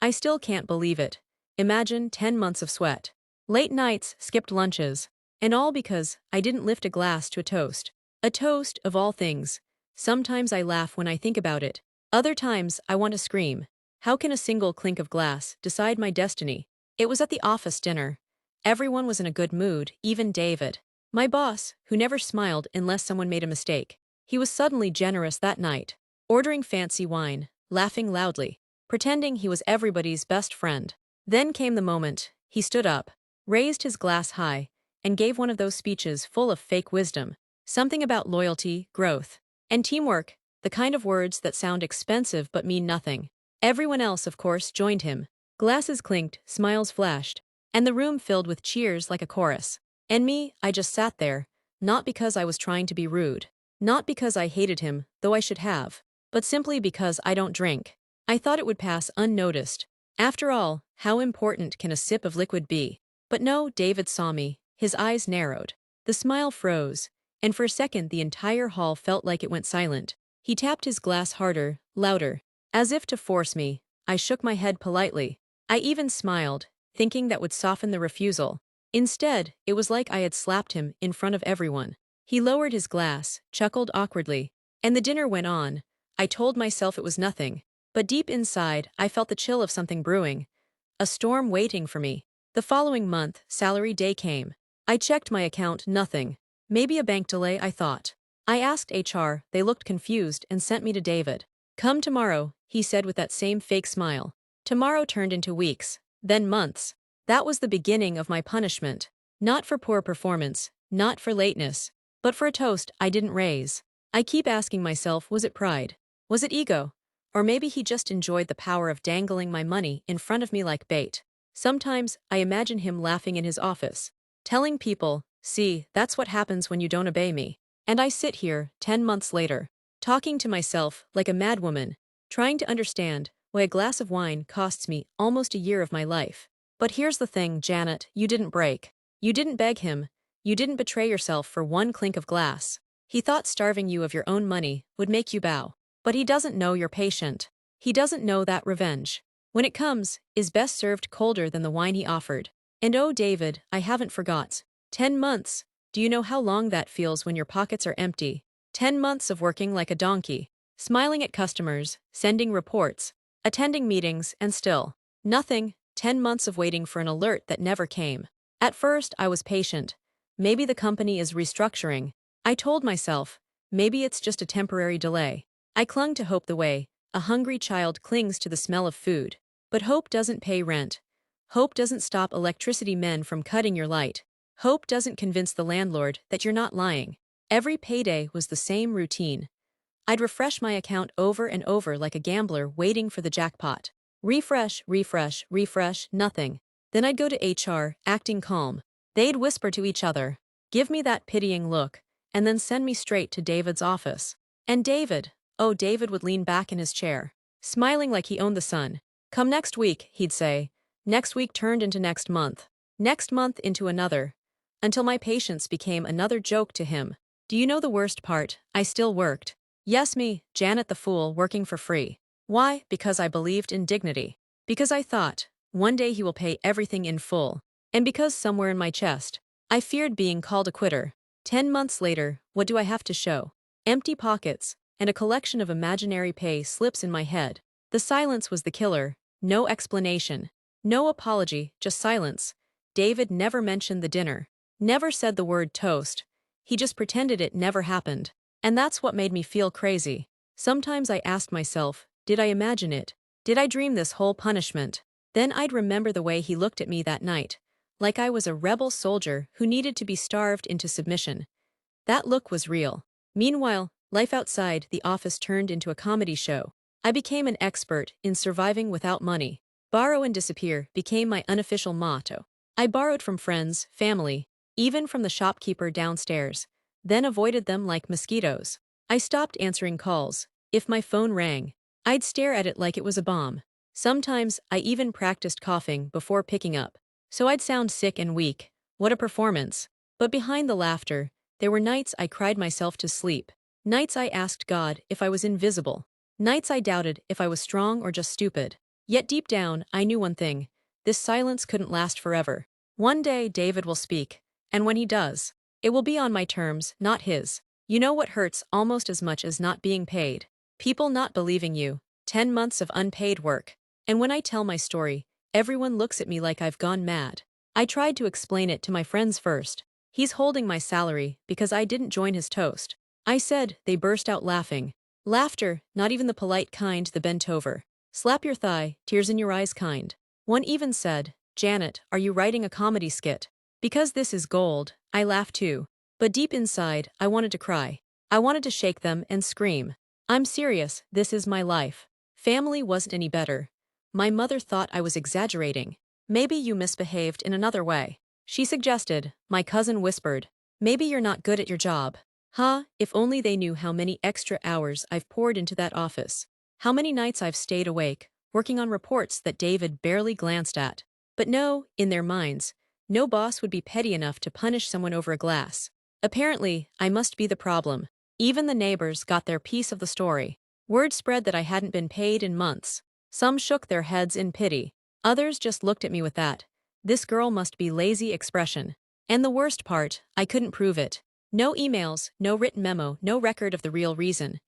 I still can't believe it. Imagine 10 months of sweat. Late nights, skipped lunches. And all because I didn't lift a glass to a toast. A toast, of all things. Sometimes I laugh when I think about it. Other times, I want to scream. How can a single clink of glass decide my destiny? It was at the office dinner. Everyone was in a good mood, even David. My boss, who never smiled unless someone made a mistake. He was suddenly generous that night, ordering fancy wine, laughing loudly, pretending he was everybody's best friend. Then came the moment. He stood up, raised his glass high, and gave one of those speeches full of fake wisdom. Something about loyalty, growth, and teamwork, the kind of words that sound expensive but mean nothing. Everyone else, of course, joined him. Glasses clinked, smiles flashed, and the room filled with cheers like a chorus. And me, I just sat there, not because I was trying to be rude, not because I hated him, though I should have, but simply because I don't drink. I thought it would pass unnoticed. After all, how important can a sip of liquid be? But no, David saw me. His eyes narrowed. The smile froze, and for a second the entire hall felt like it went silent. He tapped his glass harder, louder, as if to force me. I shook my head politely. I even smiled, thinking that would soften the refusal. Instead, it was like I had slapped him in front of everyone. He lowered his glass, chuckled awkwardly, and the dinner went on. I told myself it was nothing, but deep inside, I felt the chill of something brewing. A storm waiting for me. The following month, salary day came. I checked my account, nothing. Maybe a bank delay, I thought. I asked HR, they looked confused and sent me to David. Come tomorrow, he said with that same fake smile. Tomorrow turned into weeks, then months. That was the beginning of my punishment. Not for poor performance, not for lateness, but for a toast I didn't raise. I keep asking myself, was it pride? Was it ego? Or maybe he just enjoyed the power of dangling my money in front of me like bait. Sometimes, I imagine him laughing in his office, telling people, see, that's what happens when you don't obey me. And I sit here, 10 months later, talking to myself like a madwoman, trying to understand why a glass of wine costs me almost a year of my life. But here's the thing, Janet, you didn't break. You didn't beg him. You didn't betray yourself for one clink of glass. He thought starving you of your own money would make you bow. But he doesn't know you're patient. He doesn't know that revenge, when it comes, is best served colder than the wine he offered. And oh, David, I haven't forgot. 10 months. Do you know how long that feels when your pockets are empty? 10 months of working like a donkey, smiling at customers, sending reports, attending meetings, and still nothing. 10 months of waiting for an alert that never came. At first, I was patient. Maybe the company is restructuring. I told myself, maybe it's just a temporary delay. I clung to hope the way a hungry child clings to the smell of food. But hope doesn't pay rent. Hope doesn't stop electricity men from cutting your light. Hope doesn't convince the landlord that you're not lying. Every payday was the same routine. I'd refresh my account over and over like a gambler waiting for the jackpot. Refresh, refresh, refresh, nothing. Then I'd go to HR, acting calm. They'd whisper to each other, give me that pitying look, and then send me straight to David's office. And David, oh, David would lean back in his chair, smiling like he owned the sun. Come next week, he'd say. Next week turned into next month. Next month into another. Until my patience became another joke to him. Do you know the worst part? I still worked. Yes, me, Janet the fool, working for free. Why? Because I believed in dignity. Because I thought, one day he will pay everything in full. And because somewhere in my chest, I feared being called a quitter. 10 months later, what do I have to show? Empty pockets, and a collection of imaginary pay slips in my head. The silence was the killer. No explanation. No apology, just silence. David never mentioned the dinner. Never said the word toast. He just pretended it never happened. And that's what made me feel crazy. Sometimes I asked myself, did I imagine it? Did I dream this whole punishment? Then I'd remember the way he looked at me that night, like I was a rebel soldier who needed to be starved into submission. That look was real. Meanwhile, life outside the office turned into a comedy show. I became an expert in surviving without money. Borrow and disappear became my unofficial motto. I borrowed from friends, family, even from the shopkeeper downstairs, then avoided them like mosquitoes. I stopped answering calls. If my phone rang, I'd stare at it like it was a bomb. Sometimes, I even practiced coughing before picking up, so I'd sound sick and weak. What a performance. But behind the laughter, there were nights I cried myself to sleep. Nights I asked God if I was invisible. Nights I doubted if I was strong or just stupid. Yet deep down, I knew one thing. This silence couldn't last forever. One day, David will speak. And when he does, it will be on my terms, not his. You know what hurts almost as much as not being paid? People not believing you. 10 months of unpaid work. And when I tell my story, everyone looks at me like I've gone mad. I tried to explain it to my friends first. He's holding my salary because I didn't join his toast. I said, they burst out laughing. Laughter, not even the polite kind, the bent over. Slap your thigh, tears in your eyes kind. One even said, Janet, are you writing a comedy skit? Because this is gold, I laughed too. But deep inside, I wanted to cry. I wanted to shake them and scream. I'm serious, this is my life. Family wasn't any better. My mother thought I was exaggerating. Maybe you misbehaved in another way. She suggested, my cousin whispered. Maybe you're not good at your job. Huh, if only they knew how many extra hours I've poured into that office. How many nights I've stayed awake, working on reports that David barely glanced at. But no, in their minds, no boss would be petty enough to punish someone over a glass. Apparently, I must be the problem. Even the neighbors got their piece of the story. Word spread that I hadn't been paid in months. Some shook their heads in pity. Others just looked at me with that "this girl must be lazy" expression. And the worst part, I couldn't prove it. No emails, no written memo, no record of the real reason.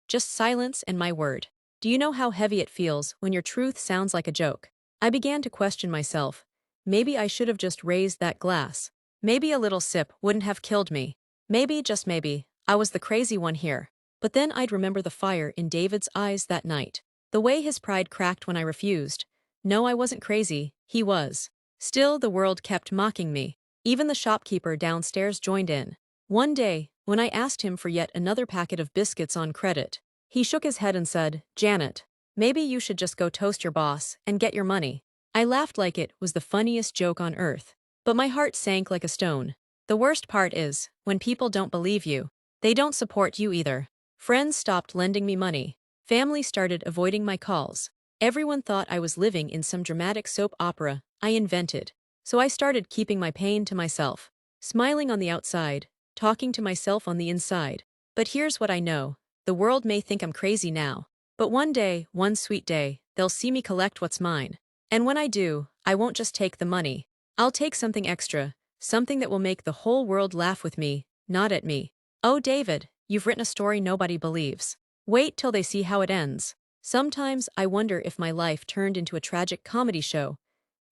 Just silence and my word. Do you know how heavy it feels when your truth sounds like a joke? I began to question myself. Maybe I should have just raised that glass. Maybe a little sip wouldn't have killed me. Maybe, just maybe, I was the crazy one here. But then I'd remember the fire in David's eyes that night. The way his pride cracked when I refused. No, I wasn't crazy, he was. Still, the world kept mocking me. Even the shopkeeper downstairs joined in. One day, when I asked him for yet another packet of biscuits on credit, he shook his head and said, Janet, maybe you should just go toast your boss and get your money. I laughed like it was the funniest joke on earth. But my heart sank like a stone. The worst part is, when people don't believe you, they don't support you either. Friends stopped lending me money. Family started avoiding my calls. Everyone thought I was living in some dramatic soap opera I invented. So I started keeping my pain to myself. Smiling on the outside, talking to myself on the inside. But here's what I know. The world may think I'm crazy now. But one day, one sweet day, they'll see me collect what's mine. And when I do, I won't just take the money. I'll take something extra, something that will make the whole world laugh with me, not at me. Oh, David, you've written a story nobody believes. Wait till they see how it ends. Sometimes I wonder if my life turned into a tragic comedy show,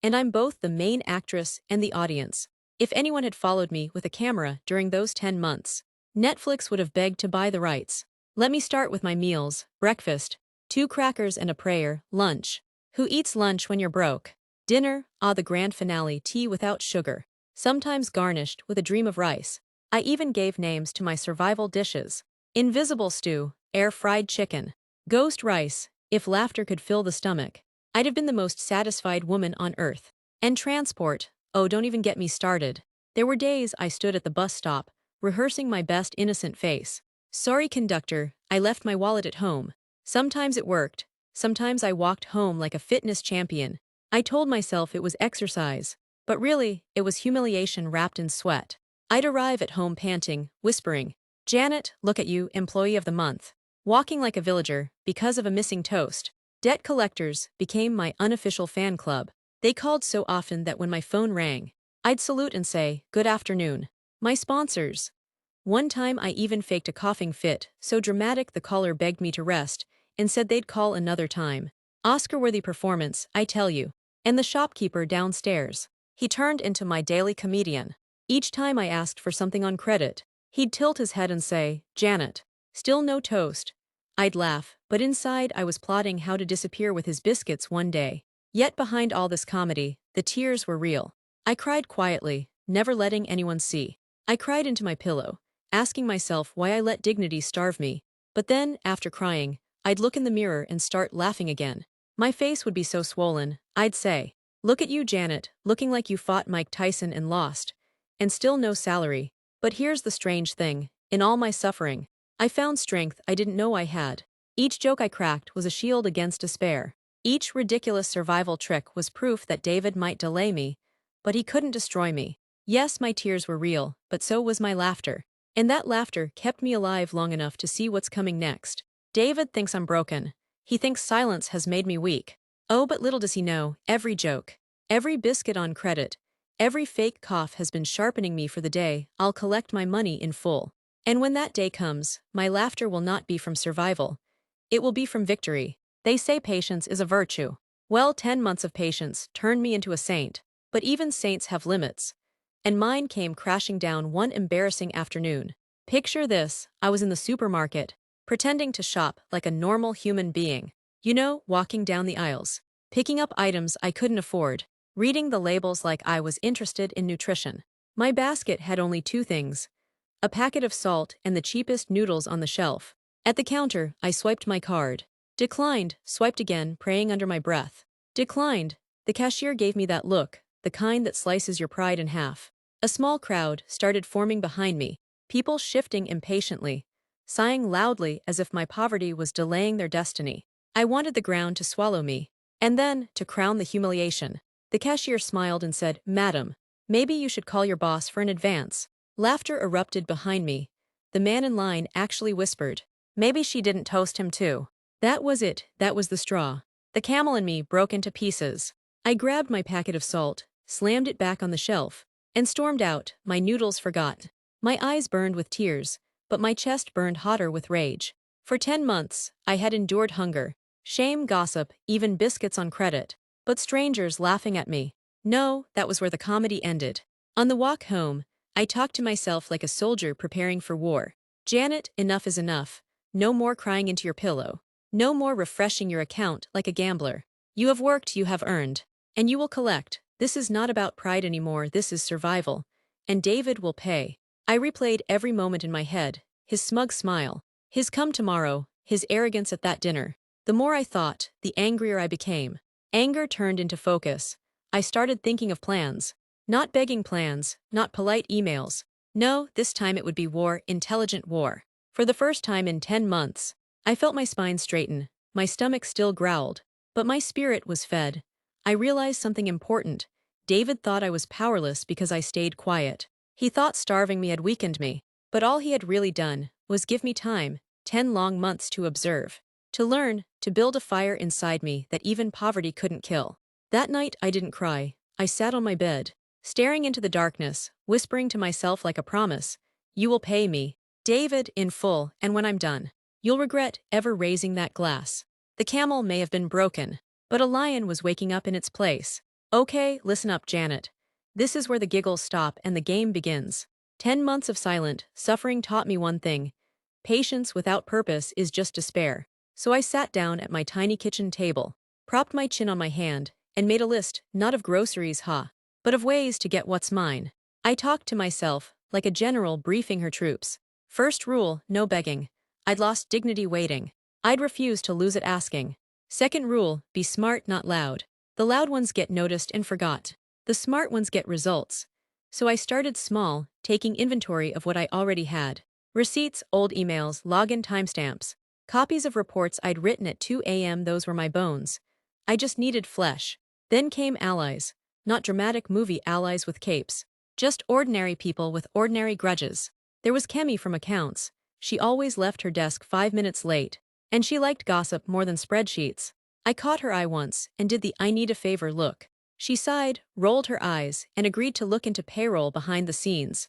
and I'm both the main actress and the audience. If anyone had followed me with a camera during those 10 months, Netflix would have begged to buy the rights. Let me start with my meals: breakfast, 2 crackers and a prayer; lunch, who eats lunch when you're broke? Dinner, the grand finale, tea without sugar, sometimes garnished with a dream of rice. I even gave names to my survival dishes. Invisible stew, air-fried chicken, ghost rice. If laughter could fill the stomach, I'd have been the most satisfied woman on earth. And transport, oh, don't even get me started. There were days I stood at the bus stop, rehearsing my best innocent face. Sorry, conductor, I left my wallet at home. Sometimes it worked. Sometimes I walked home like a fitness champion. I told myself it was exercise, but really, it was humiliation wrapped in sweat. I'd arrive at home panting, whispering, Janet, look at you, employee of the month. Walking like a villager, because of a missing toast. Debt collectors became my unofficial fan club. They called so often that when my phone rang, I'd salute and say, good afternoon. My sponsors. One time I even faked a coughing fit, so dramatic the caller begged me to rest, and said they'd call another time. Oscar-worthy performance, I tell you. And the shopkeeper downstairs, he turned into my daily comedian. Each time I asked for something on credit, he'd tilt his head and say, Janet, still no toast. I'd laugh, but inside I was plotting how to disappear with his biscuits one day. Yet behind all this comedy, the tears were real. I cried quietly, never letting anyone see. I cried into my pillow, asking myself why I let dignity starve me. But then, after crying, I'd look in the mirror and start laughing again. My face would be so swollen, I'd say, look at you, Janet, looking like you fought Mike Tyson and lost. And still no salary. But here's the strange thing. In all my suffering, I found strength I didn't know I had. Each joke I cracked was a shield against despair. Each ridiculous survival trick was proof that David might delay me, but he couldn't destroy me. Yes, my tears were real, but so was my laughter. And that laughter kept me alive long enough to see what's coming next. David thinks I'm broken. He thinks silence has made me weak. Oh, but little does he know, every joke, every biscuit on credit, every fake cough has been sharpening me for the day I'll collect my money in full. And when that day comes, my laughter will not be from survival. It will be from victory. They say patience is a virtue. Well, 10 months of patience turned me into a saint, but even saints have limits. And mine came crashing down one embarrassing afternoon. Picture this, I was in the supermarket, pretending to shop like a normal human being. You know, walking down the aisles, picking up items I couldn't afford, reading the labels like I was interested in nutrition. My basket had only two things: a packet of salt and the cheapest noodles on the shelf. At the counter, I swiped my card. Declined, swiped again, praying under my breath. Declined. The cashier gave me that look, the kind that slices your pride in half. A small crowd started forming behind me, people shifting impatiently, sighing loudly as if my poverty was delaying their destiny. I wanted the ground to swallow me. And then, to crown the humiliation, the cashier smiled and said, "Madam, maybe you should call your boss for an advance." Laughter erupted behind me. The man in line actually whispered, "Maybe she didn't toast him too." That was it, that was the straw. The camel in me broke into pieces. I grabbed my packet of salt, slammed it back on the shelf, and stormed out, my noodles forgot. My eyes burned with tears, but my chest burned hotter with rage. For 10 months, I had endured hunger, shame, gossip, even biscuits on credit, but strangers laughing at me. No, that was where the comedy ended. On the walk home, I talked to myself like a soldier preparing for war. Janet, enough is enough. No more crying into your pillow. No more refreshing your account like a gambler. You have worked, you have earned. And you will collect. This is not about pride anymore, this is survival. And David will pay. I replayed every moment in my head, his smug smile, his come tomorrow, his arrogance at that dinner. The more I thought, the angrier I became. Anger turned into focus. I started thinking of plans. Not begging plans, not polite emails. No, this time it would be war, intelligent war. For the first time in 10 months, I felt my spine straighten. My stomach still growled, but my spirit was fed. I realized something important. David thought I was powerless because I stayed quiet. He thought starving me had weakened me, but all he had really done was give me time, 10 long months to observe, to learn, to build a fire inside me that even poverty couldn't kill. That night I didn't cry. I sat on my bed, staring into the darkness, whispering to myself like a promise, "You will pay me, David, in full, and when I'm done, you'll regret ever raising that glass." The camel may have been broken, but a lion was waking up in its place. Okay, listen up, Janet. This is where the giggles stop and the game begins. 10 months of silent suffering taught me one thing: patience without purpose is just despair. So I sat down at my tiny kitchen table, propped my chin on my hand, and made a list, not of groceries, but of ways to get what's mine. I talked to myself, like a general briefing her troops. First rule, no begging. I'd lost dignity waiting. I'd refuse to lose it asking. Second rule, be smart, not loud. The loud ones get noticed and forgot. The smart ones get results. So I started small, taking inventory of what I already had. Receipts, old emails, login timestamps, copies of reports I'd written at 2 a.m. Those were my bones. I just needed flesh. Then came allies. Not dramatic movie allies with capes. Just ordinary people with ordinary grudges. There was Kemi from accounts. She always left her desk 5 minutes late. And she liked gossip more than spreadsheets. I caught her eye once and did the "I need a favor" look. She sighed, rolled her eyes, and agreed to look into payroll behind the scenes.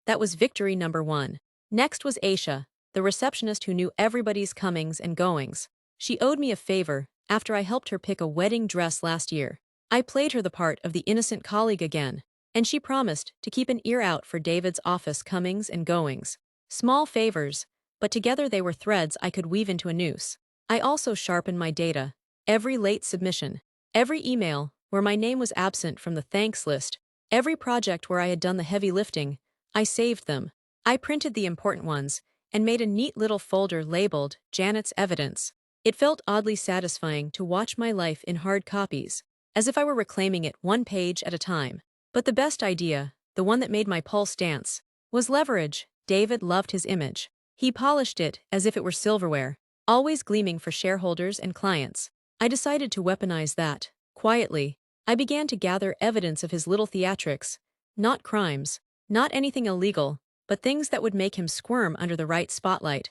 That was victory number 1. Next was Aisha, the receptionist who knew everybody's comings and goings. She owed me a favor after I helped her pick a wedding dress last year. I played her the part of the innocent colleague again, and she promised to keep an ear out for David's office comings and goings. Small favors, but together they were threads I could weave into a noose. I also sharpened my data. Every late submission, every email where my name was absent from the thanks list, every project where I had done the heavy lifting, I saved them. I printed the important ones and made a neat little folder labeled Janet's Evidence. It felt oddly satisfying to watch my life in hard copies, as if I were reclaiming it one page at a time. But the best idea, the one that made my pulse dance, was leverage. David loved his image. He polished it as if it were silverware, always gleaming for shareholders and clients. I decided to weaponize that. Quietly, I began to gather evidence of his little theatrics. Not crimes, not anything illegal, but things that would make him squirm under the right spotlight.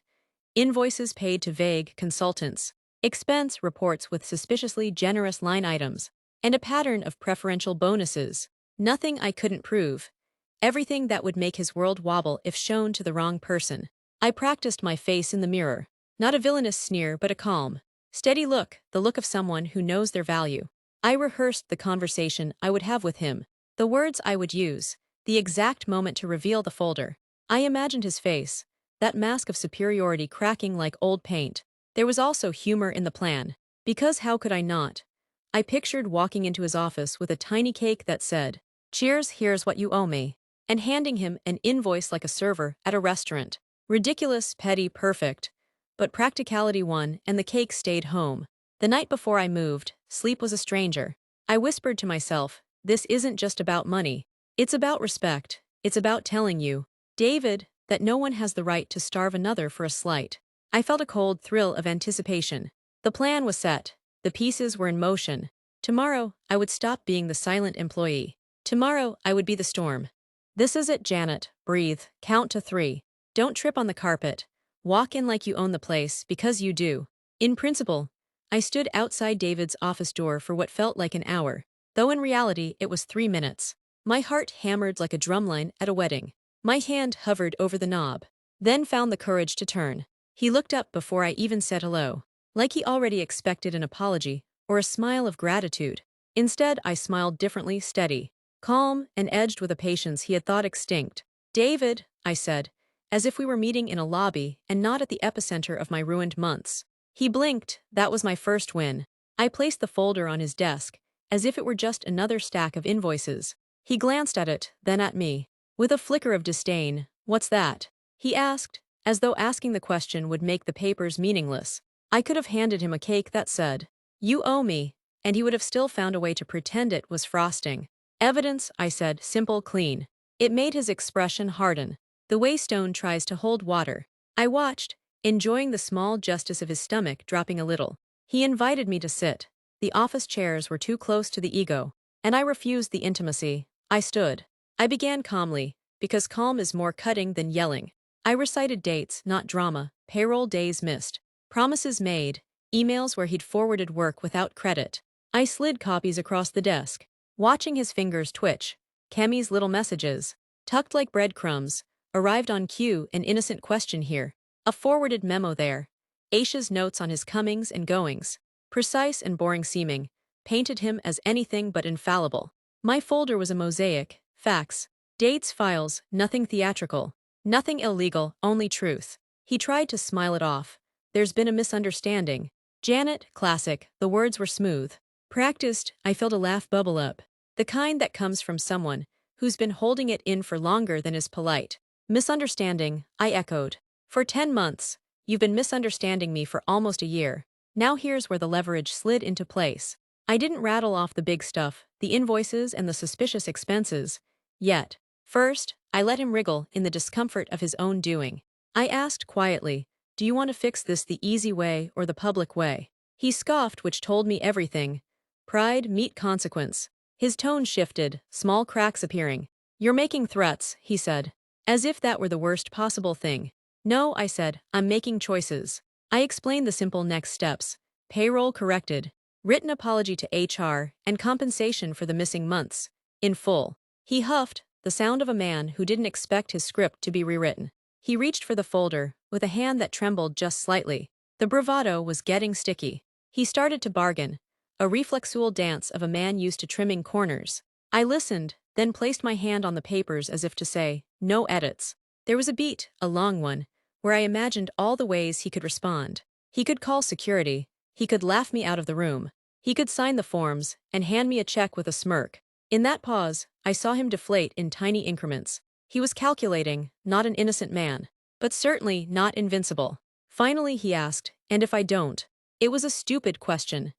Invoices paid to vague consultants. expense reports with suspiciously generous line items, and a pattern of preferential bonuses. Nothing I couldn't prove. Everything that would make his world wobble if shown to the wrong person. I practiced my face in the mirror. Not a villainous sneer, but a calm, steady look, the look of someone who knows their value. I rehearsed the conversation I would have with him, the words I would use, the exact moment to reveal the folder. I imagined his face, that mask of superiority cracking like old paint. There was also humor in the plan, because how could I not? I pictured walking into his office with a tiny cake that said, "Cheers, here's what you owe me," and handing him an invoice like a server at a restaurant. Ridiculous, petty, perfect. But practicality won, and the cake stayed home. The night before I moved, sleep was a stranger. I whispered to myself, this isn't just about money. It's about respect. It's about telling you, David, that no one has the right to starve another for a slight. I felt a cold thrill of anticipation. The plan was set. The pieces were in motion. Tomorrow, I would stop being the silent employee. Tomorrow, I would be the storm. This is it, Janet. Breathe. Count to 3. Don't trip on the carpet. Walk in like you own the place, because you do. In principle, I stood outside David's office door for what felt like an hour, though in reality it was 3 minutes. My heart hammered like a drumline at a wedding. My hand hovered over the knob, then found the courage to turn. He looked up before I even said hello, like he already expected an apology or a smile of gratitude. Instead, I smiled differently, steady, calm, and edged with a patience he had thought extinct. David, I said, as if we were meeting in a lobby and not at the epicenter of my ruined months. He blinked. That was my first win. I placed the folder on his desk, as if it were just another stack of invoices. He glanced at it, then at me. With a flicker of disdain, "What's that?" he asked, as though asking the question would make the papers meaningless. I could have handed him a cake that said, "You owe me," and he would have still found a way to pretend it was frosting. Evidence, I said, simple, clean. It made his expression harden. The way stone tries to hold water. I watched, enjoying the small justice of his stomach dropping a little. He invited me to sit. The office chairs were too close to the ego, and I refused the intimacy. I stood. I began calmly, because calm is more cutting than yelling. I recited dates, not drama, payroll days missed, promises made, emails where he'd forwarded work without credit. I slid copies across the desk, watching his fingers twitch. Kemi's little messages, tucked like breadcrumbs, arrived on cue, an innocent question here, a forwarded memo there. Aisha's notes on his comings and goings, precise and boring seeming, painted him as anything but infallible. My folder was a mosaic, facts, dates, files, nothing theatrical, nothing illegal, only truth. He tried to smile it off. There's been a misunderstanding. Janet, classic, the words were smooth. Practiced, I felt a laugh bubble up. The kind that comes from someone who's been holding it in for longer than is polite. Misunderstanding, I echoed. For 10 months, you've been misunderstanding me for almost a year. Now here's where the leverage slid into place. I didn't rattle off the big stuff, the invoices and the suspicious expenses, yet. First, I let him wriggle in the discomfort of his own doing. I asked quietly, "Do you want to fix this the easy way or the public way?" He scoffed, which told me everything. Pride meet consequence. His tone shifted, small cracks appearing. "You're making threats," he said, as if that were the worst possible thing. "No," I said, "I'm making choices." I explained the simple next steps. Payroll corrected, written apology to HR, and compensation for the missing months. In full. He huffed, the sound of a man who didn't expect his script to be rewritten. He reached for the folder, with a hand that trembled just slightly. The bravado was getting sticky. He started to bargain, a reflexual dance of a man used to trimming corners. I listened, then placed my hand on the papers as if to say, no edits. There was a beat, a long one, where I imagined all the ways he could respond. He could call security. He could laugh me out of the room. He could sign the forms and hand me a check with a smirk. In that pause, I saw him deflate in tiny increments. He was calculating, not an innocent man, but certainly not invincible. Finally he asked, "And if I don't?" It was a stupid question.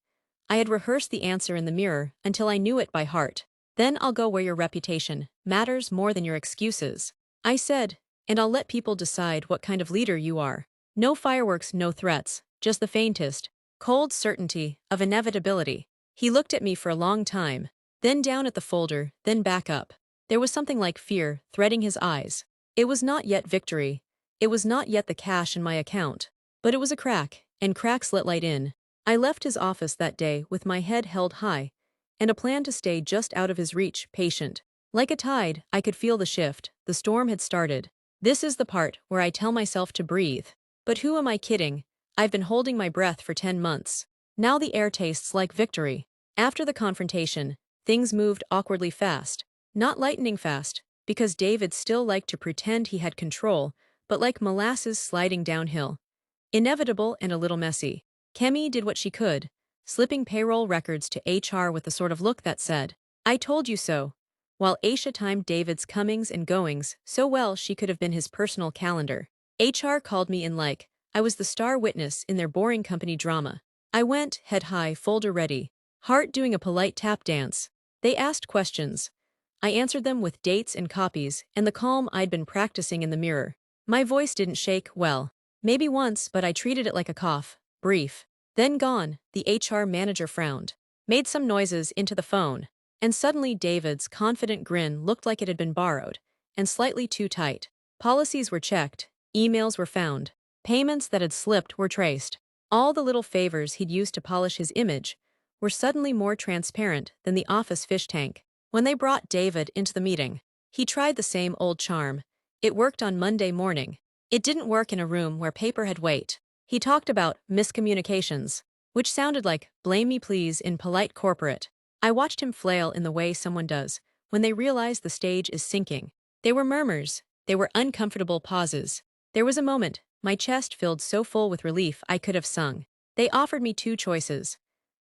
I had rehearsed the answer in the mirror until I knew it by heart. "Then I'll go where your reputation matters more than your excuses," I said, "and I'll let people decide what kind of leader you are. No fireworks, no threats, just the faintest, cold certainty of inevitability." He looked at me for a long time, then down at the folder, then back up. There was something like fear threading his eyes. It was not yet victory. It was not yet the cash in my account. But it was a crack, and cracks let light in. I left his office that day with my head held high and a plan to stay just out of his reach, patient. Like a tide, I could feel the shift. The storm had started. This is the part where I tell myself to breathe. But who am I kidding? I've been holding my breath for 10 months. Now the air tastes like victory. After the confrontation, things moved awkwardly fast. Not lightning fast, because David still liked to pretend he had control, but like molasses sliding downhill. Inevitable and a little messy. Kemi did what she could, slipping payroll records to HR with the sort of look that said, "I told you so," while Aisha timed David's comings and goings so well she could have been his personal calendar. HR called me in like I was the star witness in their boring company drama. I went, head high, folder ready, heart doing a polite tap dance. They asked questions. I answered them with dates and copies and the calm I'd been practicing in the mirror. My voice didn't shake, well, maybe once, but I treated it like a cough. Brief. Then gone. The HR manager frowned, made some noises into the phone, and suddenly David's confident grin looked like it had been borrowed, and slightly too tight. Policies were checked, emails were found, payments that had slipped were traced. All the little favors he'd used to polish his image were suddenly more transparent than the office fish tank. When they brought David into the meeting, he tried the same old charm. It worked on Monday morning. It didn't work in a room where paper had weight. He talked about miscommunications, which sounded like blame me please in polite corporate. I watched him flail in the way someone does when they realize the stage is sinking. They were murmurs. They were uncomfortable pauses. There was a moment, my chest filled so full with relief I could have sung. They offered me two choices.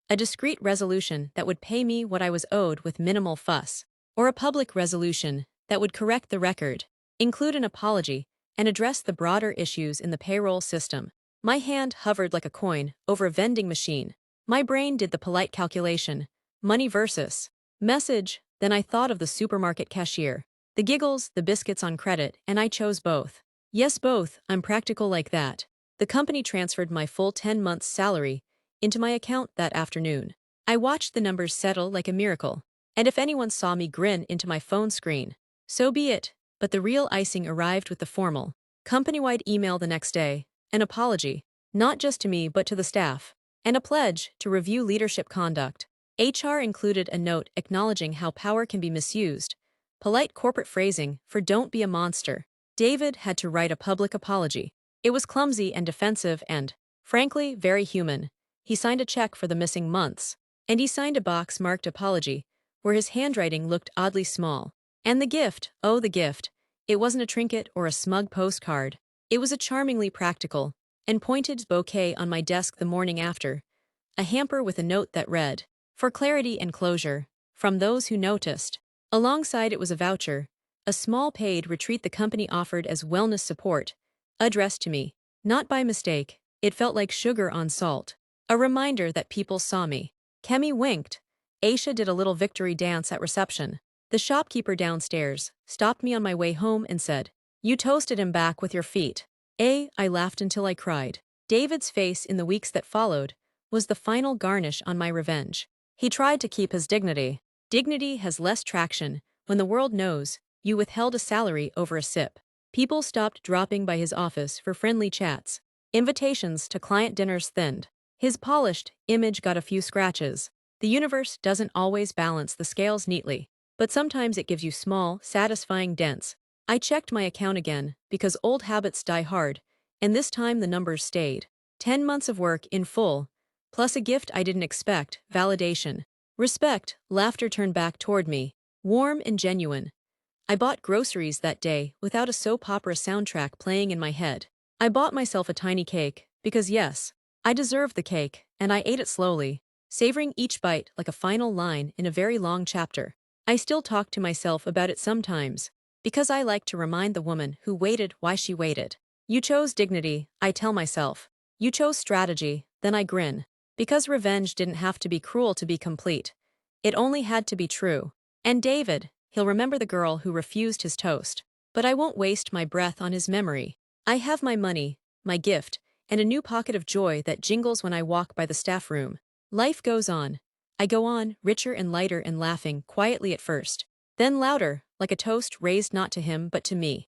A discreet resolution that would pay me what I was owed with minimal fuss, or a public resolution that would correct the record, include an apology, and address the broader issues in the payroll system. My hand hovered like a coin over a vending machine. My brain did the polite calculation. Money versus message. Then I thought of the supermarket cashier. The giggles, the biscuits on credit, and I chose both. Yes, both. I'm practical like that. The company transferred my full 10 months' salary into my account that afternoon. I watched the numbers settle like a miracle. And if anyone saw me grin into my phone screen, so be it. But the real icing arrived with the formal, company-wide email the next day. An apology, not just to me but to the staff, and a pledge to review leadership conduct. HR included a note acknowledging how power can be misused, polite corporate phrasing for "don't be a monster." David had to write a public apology. It was clumsy and defensive and, frankly, very human. He signed a check for the missing months, and he signed a box marked apology, where his handwriting looked oddly small. And the gift, oh the gift, it wasn't a trinket or a smug postcard. It was a charmingly practical and pointed bouquet on my desk the morning after, a hamper with a note that read, "For clarity and closure, from those who noticed." Alongside it was a voucher, a small paid retreat the company offered as wellness support, addressed to me. Not by mistake, it felt like sugar on salt. A reminder that people saw me. Kemi winked. Aisha did a little victory dance at reception. The shopkeeper downstairs stopped me on my way home and said, "You toasted him back with your feet." I laughed until I cried. David's face in the weeks that followed was the final garnish on my revenge. He tried to keep his dignity. Dignity has less traction when the world knows you withheld a salary over a sip. People stopped dropping by his office for friendly chats. Invitations to client dinners thinned. His polished image got a few scratches. The universe doesn't always balance the scales neatly, but sometimes it gives you small, satisfying dents. I checked my account again, because old habits die hard, and this time the numbers stayed. 10 months of work in full, plus a gift I didn't expect, validation. Respect, laughter turned back toward me, warm and genuine. I bought groceries that day without a soap opera soundtrack playing in my head. I bought myself a tiny cake, because yes, I deserved the cake, and I ate it slowly, savoring each bite like a final line in a very long chapter. I still talk to myself about it sometimes, because I like to remind the woman who waited why she waited. You chose dignity, I tell myself. You chose strategy, then I grin. Because revenge didn't have to be cruel to be complete. It only had to be true. And David, he'll remember the girl who refused his toast. But I won't waste my breath on his memory. I have my money, my gift, and a new pocket of joy that jingles when I walk by the staff room. Life goes on. I go on, richer and lighter and laughing, quietly at first. Then louder, like a toast raised not to him but to me.